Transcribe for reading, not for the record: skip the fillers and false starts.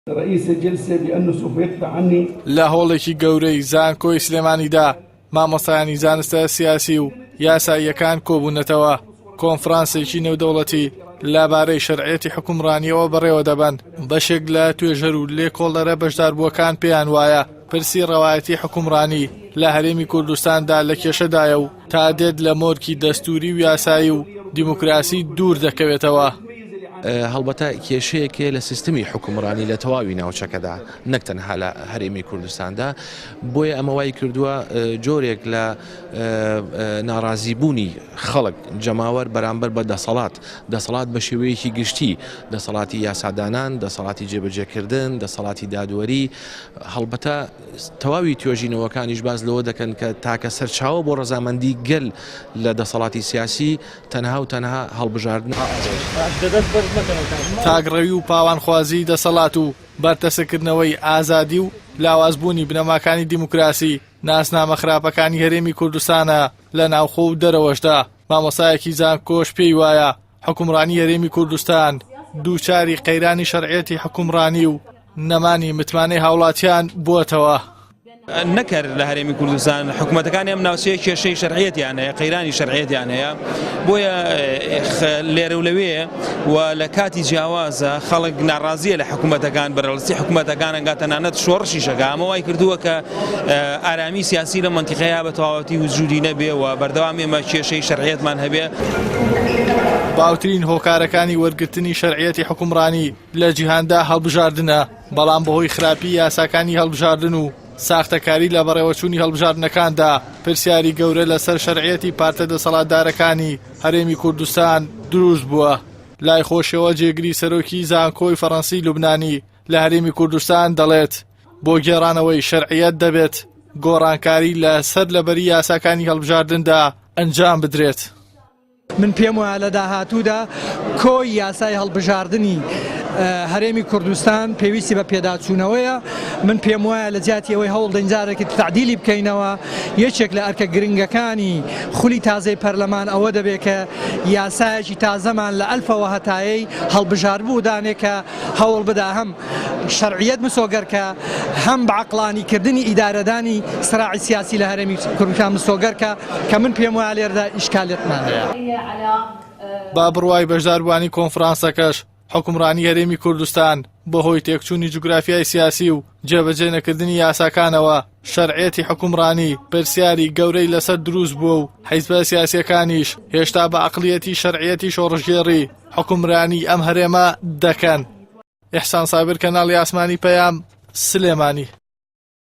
رئيس الجلسة بأنه سوف يقطع عني لا هۆڵێکی گەورەی زانکۆی سلێمانیدا مامۆستایانی زانستە سیاسی و یاساییەکان کۆبوونەتەوە كۆنفرانسێکی نێودەوڵەتی لەبارەی شەرعیەتی حکومڕانیەوە بەڕێوە دەبەن. بەشێک لە توێژەر و لێکۆڵەرە بەشداربووەکان پێیان وایە پرسی ڕەوایەتی حکومڕانی لە هەرێمی کوردستاندا لە کێشەدایە و تا دێت لە مۆرکی دەستوری و یاسایی و دیموکراسی دوور دەکەوێتەوە. هەڵبەتە کێشەیەکێ لە سیستمی حکومڕانی لە تەواوی ناوچەکەدا نەک تەنها لە هەرێمی کوردستاندا، بۆیە ئەمە وای کردووە جۆرێک لە ناڕازیبوونی خەڵک جەماوەر بەرامبەر بە دەسەڵات بە شێوەیەکی گشتی، دەسەڵاتی یاسادانان، دەسەڵاتی جێبەجێکردن، دەسەڵاتی دادوەری، هەڵبەتە تەواوی توێژینەوەکانیش باز لەوە دەکەن کە تاکە سەرچاوە بۆ ڕەزامەندی گەل لە دەسەڵاتی سیاسی تەنها و تەنها هەڵبژاردن تاگڕەوی و پاوانخوازی دەسەڵات و بەرتەسەکردنەوەی ئازادی و لاوازبوونی بنەماکانی دیموکراسی ناسنامە خراپەکانی هەرێمی کوردستانە لە ناوخۆ و دەرەوەشدا. مامۆستایەکی زانکۆش پێی وایە حکومڕانی هەرێمی کوردستان دووچاری قەیرانی شەرعیەتی حکومڕانی و نەمانی متمانەی هاوڵاتیان بووەتەوە. نەکرد لە هەرێمی کوردستان حکوومەتەکانی ئەم ناوچەیە کێشەی شەرعیەتیان هەیە، قەیرانی شەرعیەتیان هەیە، بۆیە لێرە و لەوێ و لە کاتی جیاوازە خەڵک ناڕازیە لە حکوومەتەکان بەرەڵستی حکوومەتەکان ئەنگاتەنانەت شۆڕشی شەکە. ئەمە وای کردووە کە ئارامی سیاسی لە مەنتیقەیە بە تەواوەتی وجودی نەبێ و بەردەوام ئێمە کێشەی شەرعیەتمان هەبێ. باوترین هۆکارەکانی وەرگرتنی شەرعیەتی حکومڕانی لە جیهاندا هەڵبژاردنە، بەڵام بەهۆی خراپی یاساکانی هەڵبژاردن و ساختەکاری لە بەڕێوەچوونی هەڵبژاردنەکاندا پرسیاری گەورە لەسەر شەرعیەتی پارتە دەسەڵاتدارەکانی هەرێمی کوردستان دروست بووە. لای خۆشەوە جێگری سەرۆکی زانکۆی فەڕەنسی لوبنانی لە هەرێمی کوردستان دەڵێت بۆ گێڕانەوەی شەرعیەت دەبێت گۆڕانکاری لەسەر لەبەری یاساکانی هەڵبژاردندا ئەنجام بدرێت. من پێم وایە لە داهاتوودا کۆی یاسای هەڵبژاردننی هەرێمی کوردستان پێویستی بە پێداچوونەوەیە. من پێم وایە لە جیاتی ئەوەی هەوڵ دەنجارێکی تعدیلی بکەینەوە. یەکێک لە ئەرکە گرنگەکانی خولی تازەی پەرلەمان ئەوە دەبێت کە یاسایەکی تازەمان لە ئەلفەوە هەتایەی هەڵبژاردبوو دانێت کە هەوڵ بدا هەم شەرعیەت مسۆگەرکە، هەم بەعەقڵانیکردنی ئیدارەدانی سراعی سیاسی لە هەرێمی کوردستان مسۆگەرکە، کە من پێم وایە لێرەدا ئیشکالێتمان هەیە. با بڕوای بەشداربووانی کۆنفرانسەکەش حکومڕانی هەرێمی کوردستان بەهۆی تێکچوونی جوگرافیای سیاسی و جێبەجێ نەکردنی یاساکانەوە شەرعیەتی حکومڕانی پرسیاری گەورەی لەسەر دروست بووە و حیزبە سیاسیەکانیش هێشتا بە عەقڵیەتی شەرعیەتی شۆڕژگێڕی حکومڕانی ئەم هەرێمە دەکەن. ئیحسان سابر، کەناڵی ئاسمانی پەیام، سلێمانی.